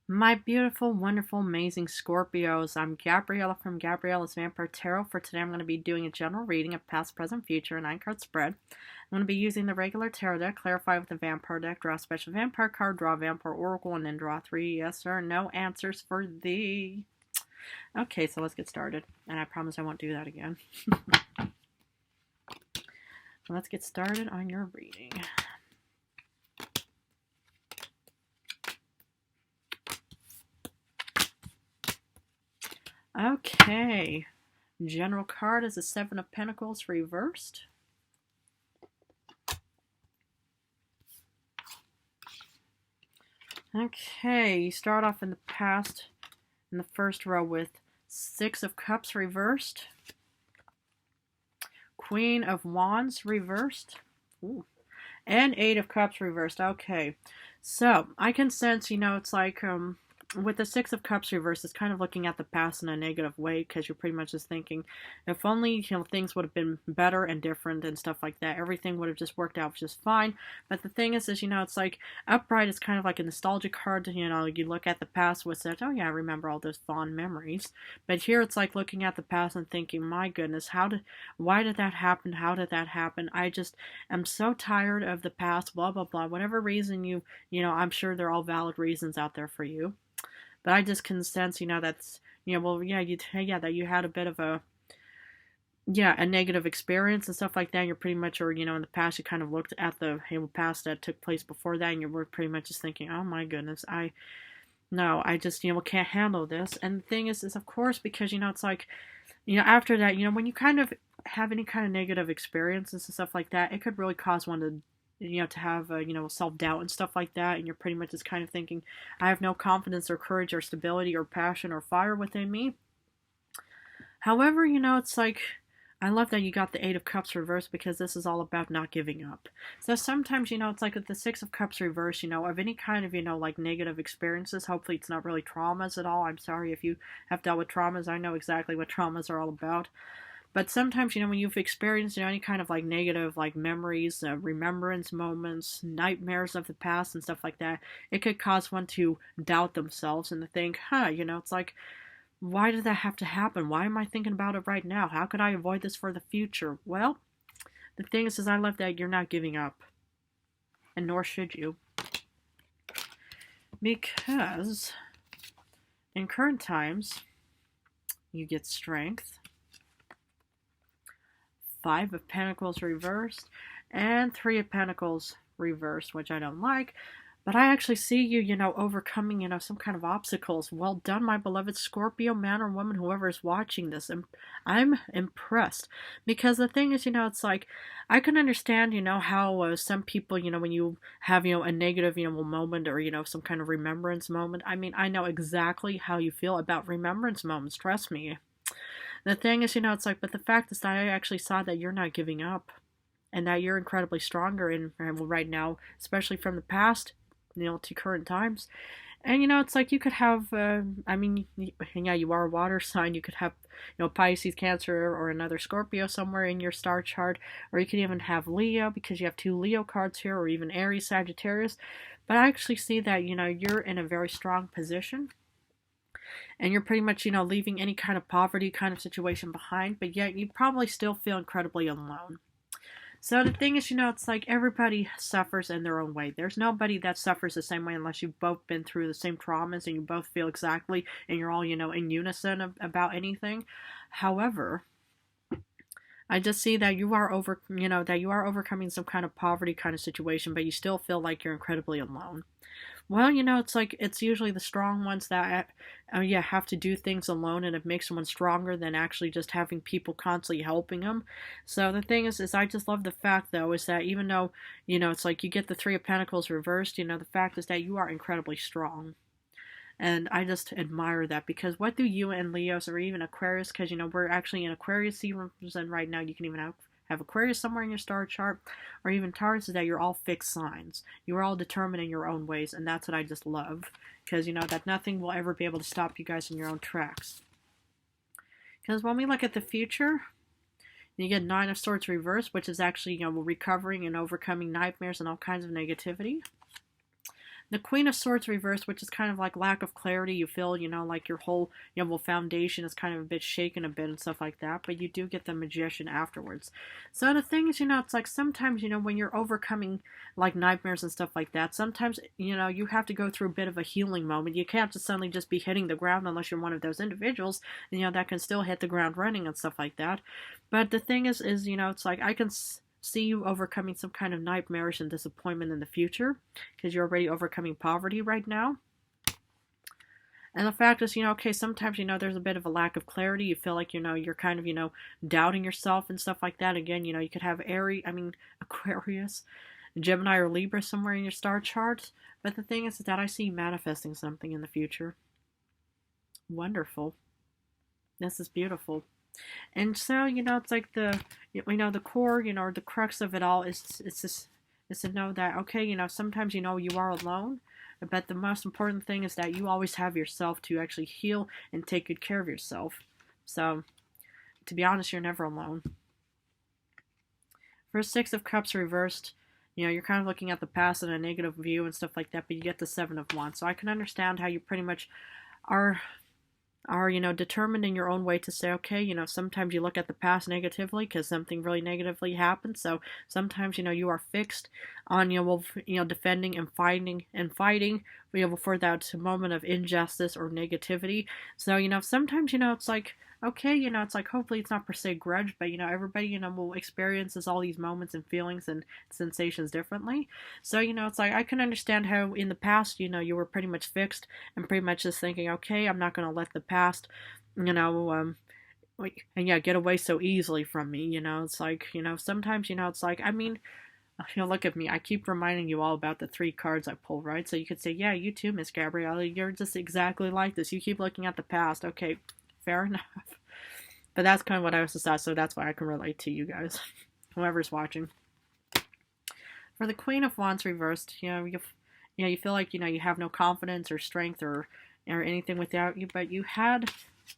My beautiful, wonderful, amazing Scorpios. I'm Gabriella from Gabriella's Vampire Tarot. For today, I'm going to be doing a general reading of past, present, future, 9-card spread. I'm going to be using the regular tarot deck, clarify with the vampire deck, draw a special vampire card, draw a vampire oracle, and then draw 3 yes or no answers for thee. Okay, so let's get started. And I promise I won't do that again. Let's get started on your reading. Okay, general card is the 7 of Pentacles reversed. Okay, you start off in the past in the first row with 6 of Cups reversed, Queen of Wands reversed, ooh, and 8 of Cups reversed. Okay, so I can sense, it's like with the 6 of Cups reversed, it's kind of looking at the past in a negative way, because you're pretty much just thinking, if only, things would have been better and different and stuff like that, everything would have just worked out just fine. But the thing is, it's like, upright is kind of like a nostalgic card. You look at the past with that, oh yeah, I remember all those fond memories. But here it's like looking at the past and thinking, my goodness, why did that happen? How did that happen? I just am so tired of the past, blah, blah, blah. Whatever reason I'm sure they're all valid reasons out there for you. But I just can sense, that's, that you had a bit of a negative experience and stuff like that. You're pretty much, or, in the past, you kind of looked at the past that took place before that, and you were pretty much just thinking, oh my goodness, I just, can't handle this. And the thing is of course, because, it's like, after that, when you kind of have any kind of negative experiences and stuff like that, it could really cause one to to have, self-doubt and stuff like that, and you're pretty much just kind of thinking, I have no confidence or courage or stability or passion or fire within me. However, it's like, I love that you got the 8 of Cups reversed, because this is all about not giving up. So sometimes, it's like with the 6 of Cups reversed, of any kind of, like negative experiences, hopefully it's not really traumas at all. I'm sorry if you have dealt with traumas. I know exactly what traumas are all about. But sometimes, when you've experienced, any kind of like negative, like memories, remembrance moments, nightmares of the past and stuff like that, it could cause one to doubt themselves and to think, it's like, why did that have to happen? Why am I thinking about it right now? How could I avoid this for the future? Well, the thing is I love that you're not giving up. And nor should you. Because in current times, you get strength, 5 of Pentacles reversed, and 3 of Pentacles reversed, which I don't like. But I actually see you, overcoming, some kind of obstacles. Well done, my beloved Scorpio man or woman, whoever is watching this. And I'm impressed. Because the thing is, it's like, I can understand, how some people, when you have, a negative, moment or, some kind of remembrance moment. I mean, I know exactly how you feel about remembrance moments. Trust me. The thing is, it's like, but the fact is that I actually saw that you're not giving up. And that you're incredibly stronger in right now, especially from the past, to current times. And, it's like you could have, you are a water sign. You could have, Pisces, Cancer, or another Scorpio somewhere in your star chart. Or you could even have Leo, because you have 2 Leo cards here, or even Aries, Sagittarius. But I actually see that, you're in a very strong position. And you're pretty much, leaving any kind of poverty kind of situation behind. But yet you probably still feel incredibly alone. So the thing is, it's like everybody suffers in their own way. There's nobody that suffers the same way unless you've both been through the same traumas and you both feel exactly and you're all, in unison about anything. However, I just see that you are overcoming some kind of poverty kind of situation, but you still feel like you're incredibly alone. Well, it's like, it's usually the strong ones that, have to do things alone, and it makes someone stronger than actually just having people constantly helping them. So the thing is I just love the fact, though, is that even though, it's like you get the 3 of Pentacles reversed, the fact is that you are incredibly strong. And I just admire that, because what do you and Leos, or even Aquarius, because, we're actually in Aquarius seasons, and right now you can even have Aquarius somewhere in your star chart, or even Taurus, is that you're all fixed signs. You're all determined in your own ways, and that's what I just love. Because, that nothing will ever be able to stop you guys in your own tracks. Because when we look at the future, you get 9 of Swords reversed, which is actually, recovering and overcoming nightmares and all kinds of negativity. The Queen of Swords reversed, which is kind of like lack of clarity. You feel, like your whole, foundation is kind of a bit shaken a bit and stuff like that. But you do get the Magician afterwards. So the thing is, it's like sometimes, when you're overcoming like nightmares and stuff like that, sometimes, you have to go through a bit of a healing moment. You can't just suddenly just be hitting the ground unless you're one of those individuals, that can still hit the ground running and stuff like that. But the thing is, it's like I can see you overcoming some kind of nightmarish and disappointment in the future because you're already overcoming poverty right now. And the fact is, okay, sometimes, there's a bit of a lack of clarity. You feel like, you're kind of, doubting yourself and stuff like that. Again, you could have Aquarius, Gemini, or Libra somewhere in your star chart. But the thing is that I see you manifesting something in the future. Wonderful. This is beautiful. And so, it's like the core, or the crux of it all is to know that, okay, sometimes, you are alone, but the most important thing is that you always have yourself to actually heal and take good care of yourself. So, to be honest, you're never alone. For Six of Cups reversed, you're kind of looking at the past in a negative view and stuff like that, but you get the Seven of Wands. So I can understand how you pretty much are determined in your own way to say, okay, sometimes you look at the past negatively because something really negatively happened. So sometimes, you are fixed on, defending and fighting, for that moment of injustice or negativity. So, sometimes, it's like, okay, it's like, hopefully it's not per se grudge, but, everybody, will experiences all these moments and feelings and sensations differently. So, it's like, I can understand how in the past, you were pretty much fixed and pretty much just thinking, okay, I'm not going to let the past, and get away so easily from me, it's like, sometimes, it's like, look at me. I keep reminding you all about the 3 cards I pulled, right? So you could say, yeah, you too, Miss Gabrielle. You're just exactly like this. You keep looking at the past. Okay, fair enough. But that's kind of what I was assessed, so that's why I can relate to you guys, whoever's watching. For the Queen of Wands reversed, you feel like, you have no confidence or strength or anything without you, but you had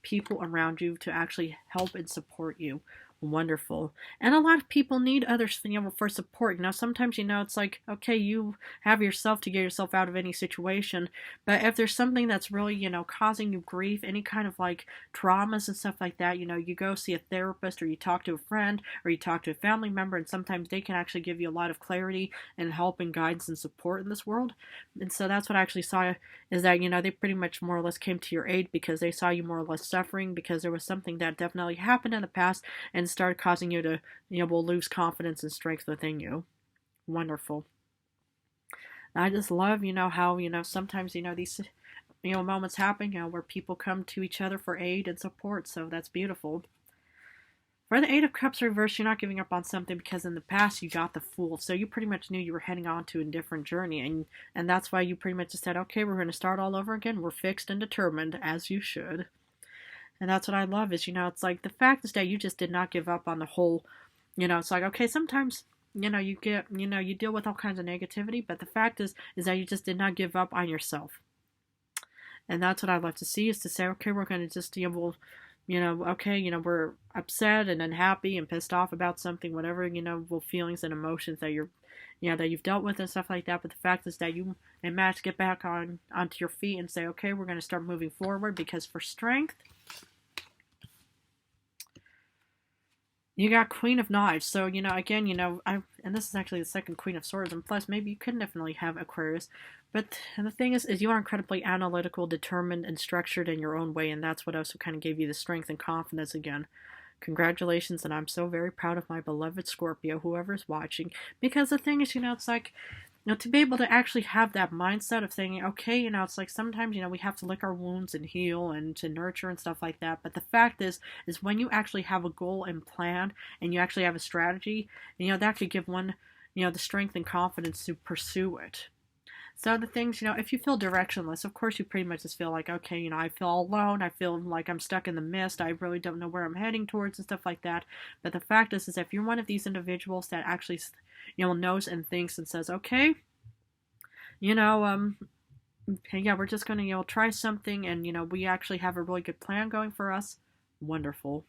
people around you to actually help and support you. Wonderful. And a lot of people need others, for support. Sometimes, it's like, okay, you have yourself to get yourself out of any situation, but if there's something that's really, causing you grief, any kind of like traumas and stuff like that, you go see a therapist, or you talk to a friend, or you talk to a family member, and sometimes they can actually give you a lot of clarity and help and guidance and support in this world. And so that's what I actually saw, is that, they pretty much more or less came to your aid because they saw you more or less suffering because there was something that definitely happened in the past and started causing you to, will lose confidence and strength within you. Wonderful. I just love, how, sometimes, these, moments happen, where people come to each other for aid and support. So that's beautiful. For the Eight of Cups reversed, you're not giving up on something because in the past you got the Fool. So you pretty much knew you were heading on to a different journey. And that's why you pretty much just said, okay, we're going to start all over again. We're fixed and determined, as you should. And that's what I love is, it's like the fact is that you just did not give up on the whole, it's like, okay, sometimes, you get, you deal with all kinds of negativity, but the fact is that you just did not give up on yourself. And that's what I'd love to see, is to say, okay, we're going to just, okay, we're upset and unhappy and pissed off about something, whatever, feelings and emotions that that you've dealt with and stuff like that. But the fact is that you managed to get back onto your feet and say, okay, we're going to start moving forward, because for strength, you got Queen of Knives. So, again, and this is actually the second Queen of Swords, and plus maybe you could definitely have Aquarius. But the thing is you are incredibly analytical, determined, and structured in your own way, and that's what also kind of gave you the strength and confidence again. Congratulations, and I'm so very proud of my beloved Scorpio, whoever's watching. Because the thing is, it's like, to be able to actually have that mindset of thinking, okay, it's like sometimes, we have to lick our wounds and heal and to nurture and stuff like that. But the fact is when you actually have a goal and plan and you actually have a strategy, that could give one, the strength and confidence to pursue it. So the things, if you feel directionless, of course you pretty much just feel like, okay, I feel alone, I feel like I'm stuck in the mist, I really don't know where I'm heading towards and stuff like that. But the fact is if you're one of these individuals that actually, knows and thinks and says, okay, yeah, we're just going to, try something, and, we actually have a really good plan going for us. Wonderful.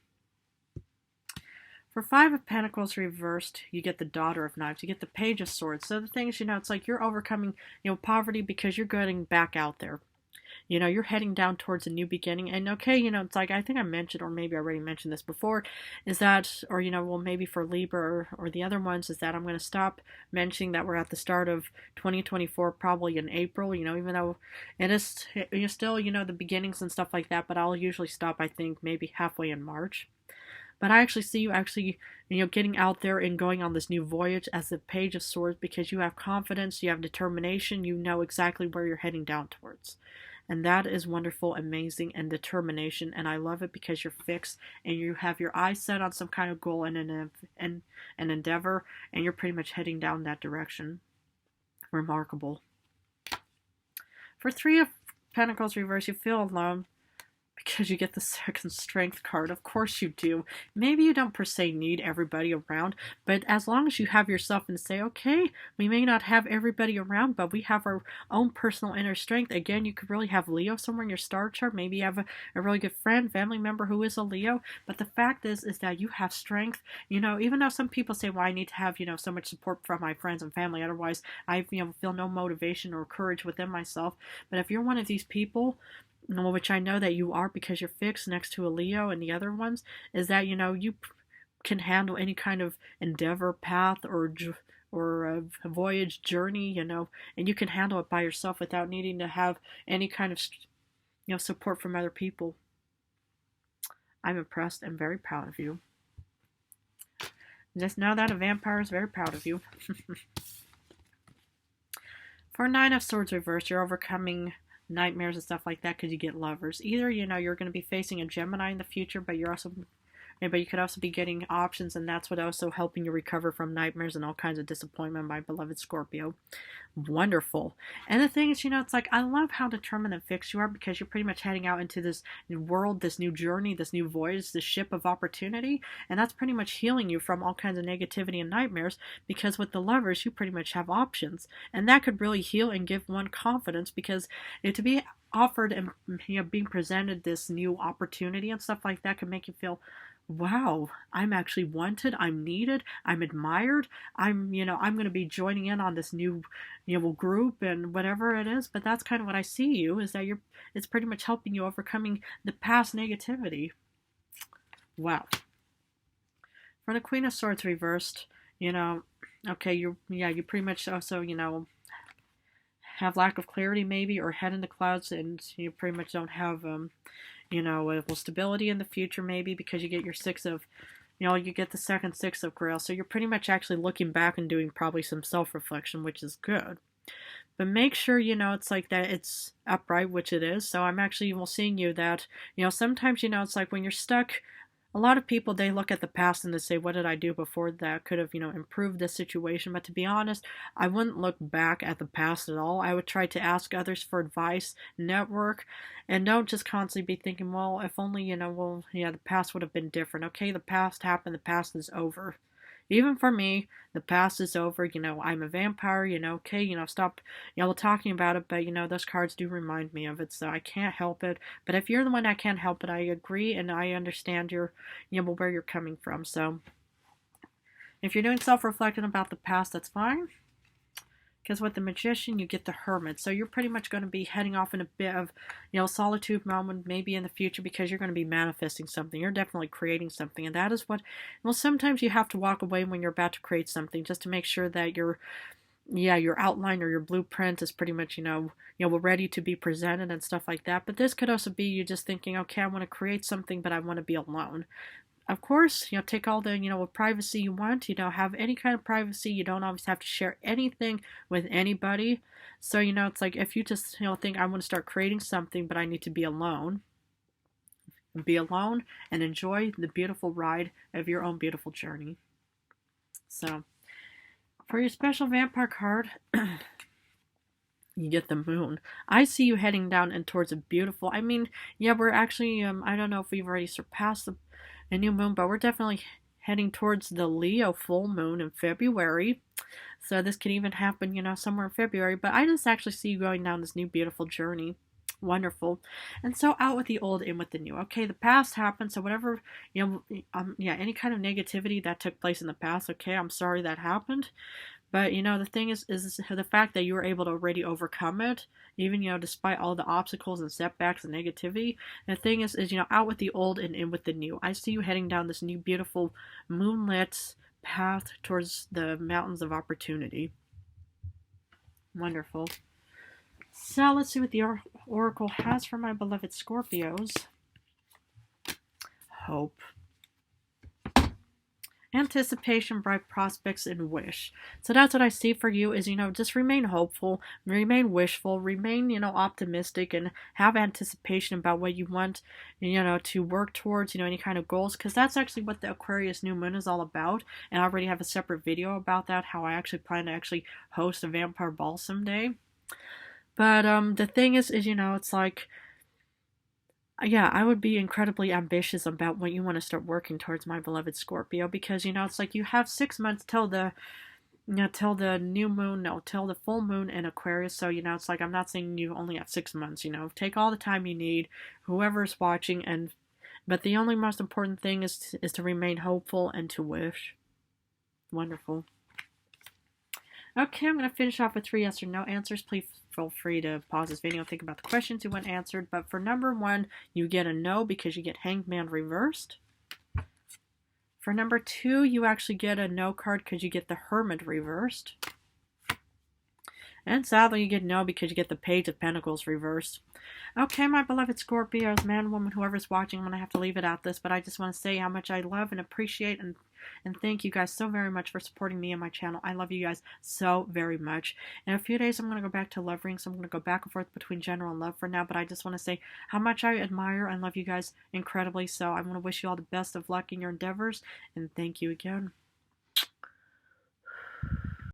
For Five of Pentacles reversed, you get the Daughter of Knives. You get the Page of Swords. So the thing is, it's like you're overcoming, poverty because you're getting back out there. You're heading down towards a new beginning. And okay, it's like I think I mentioned, or maybe I already mentioned this before, is that, or, well, maybe for Libra or the other ones, is that I'm going to stop mentioning that we're at the start of 2024, probably in April, even though it is still, the beginnings and stuff like that. But I'll usually stop, I think, maybe halfway in March. But I actually see you getting out there and going on this new voyage as the Page of Swords because you have confidence, you have determination, you know exactly where you're heading down towards. And that is wonderful, amazing, and determination. And I love it because you're fixed and you have your eyes set on some kind of goal and an endeavor, and you're pretty much heading down that direction. Remarkable. For Three of Pentacles reverse, you feel alone because you get the second Strength card. Of course you do. Maybe you don't per se need everybody around, but as long as you have yourself and say, okay, we may not have everybody around, but we have our own personal inner strength. Again, you could really have Leo somewhere in your star chart. Maybe you have a really good friend, family member who is a Leo. But the fact is that you have strength. Even though some people say, well, I need to have, so much support from my friends and family. Otherwise, I, feel no motivation or courage within myself. But if you're one of these people, which I know that you are because you're fixed next to a Leo and the other ones, is that, you can handle any kind of endeavor, path, or a voyage journey, and you can handle it by yourself without needing to have any kind of, support from other people. I'm impressed and very proud of you. Just know that a vampire is very proud of you. For Nine of Swords reversed, you're overcoming nightmares and stuff like that because you get lovers. Either, you're going to be facing a Gemini in the future, but you could also be getting options, and that's what also helping you recover from nightmares and all kinds of disappointment, my beloved Scorpio. Wonderful. And the thing is, it's like I love how determined and fixed you are because you're pretty much heading out into this new world, this new journey, this new voyage, this ship of opportunity, and that's pretty much healing you from all kinds of negativity and nightmares because with the lovers, you pretty much have options, and that could really heal and give one confidence because to be offered and being presented this new opportunity and stuff like that can make you feel, wow, I'm actually wanted, I'm needed, I'm admired, I'm going to be joining in on this new, group and whatever it is. But that's kind of what I see you, is that it's pretty much helping you overcoming the past negativity. Wow. For the Queen of Swords reversed, okay, you pretty much also, have lack of clarity maybe, or head in the clouds, and you pretty much don't have, stability in the future maybe because you get your you get the second Six of Grail. So you're pretty much actually looking back and doing probably some self-reflection, which is good. But make sure, it's like that it's upright, which it is. So I'm actually seeing you that, sometimes, it's like when you're stuck, a lot of people, they look at the past and they say, what did I do before that could have, improved this situation? But to be honest, I wouldn't look back at the past at all. I would try to ask others for advice, network, and don't just constantly be thinking, well, if only, the past would have been different. Okay, the past happened, the past is over. Even for me, the past is over. I'm a vampire, okay, stop, talking about it, but, those cards do remind me of it, so I can't help it. But if you're the one that can't help it, I agree, and I understand where you're coming from. So, if you're doing self-reflecting about the past, that's fine. Because with the Magician, you get the Hermit. So you're pretty much going to be heading off in a bit of, solitude moment maybe in the future because you're going to be manifesting something. You're definitely creating something. And that is what, sometimes you have to walk away when you're about to create something just to make sure that your outline or your blueprint is pretty much, ready to be presented and stuff like that. But this could also be you just thinking, okay, I want to create something, but I want to be alone. Of course, take all the, privacy you want, have any kind of privacy. You don't always have to share anything with anybody. So, it's like if you just, think I want to start creating something, but I need to be alone. Be alone and enjoy the beautiful ride of your own beautiful journey. So, for your special vampire card, you get the Moon. I see you heading down and towards a beautiful, we're actually, I don't know if we've already surpassed a new moon, but we're definitely heading towards the Leo full moon in February. So this could even happen, somewhere in February. But I just actually see you going down this new beautiful journey. Wonderful. And so out with the old, in with the new. Okay, the past happened, so whatever, yeah, any kind of negativity that took place in the past, okay, I'm sorry that happened. But the thing is the fact that you were able to already overcome it, even despite all the obstacles and setbacks and negativity. And the thing is out with the old and in with the new. I see you heading down this new beautiful moonlit path towards the mountains of opportunity. Wonderful. So let's see what the oracle has for my beloved Scorpios. Hope. Anticipation, bright prospects, and wish. So that's what I see for you is, just remain hopeful, remain wishful, remain, optimistic, and have anticipation about what you want, to work towards, any kind of goals, because that's actually what the Aquarius new moon is all about. And I already have a separate video about that, how I actually plan to actually host a vampire ball someday. But the thing is, it's like, yeah, I would be incredibly ambitious about what you want to start working towards, my beloved Scorpio, because it's like you have 6 months till the till the new moon, no, till the full moon in Aquarius. So it's like I'm not saying you only have 6 months. Take all the time you need, whoever's watching, but the only most important thing is to remain hopeful and to wish. Wonderful. Okay, I'm going to finish off with 3 yes or no answers. Please feel free to pause this video and think about the questions you want answered. But for number 1, you get a no because you get Hanged Man reversed. For number 2, you actually get a no card because you get the Hermit reversed. And sadly, you get no because you get the Page of Pentacles reversed. Okay, my beloved Scorpios, man, woman, whoever's watching, I'm going to have to leave it at this, but I just want to say how much I love and appreciate and thank you guys so very much for supporting me and my channel. I love you guys so very much. In a few days, I'm going to go back to love rings. I'm going to go back and forth between general and love for now, but I just want to say how much I admire and love you guys incredibly. So I want to wish you all the best of luck in your endeavors, and thank you again.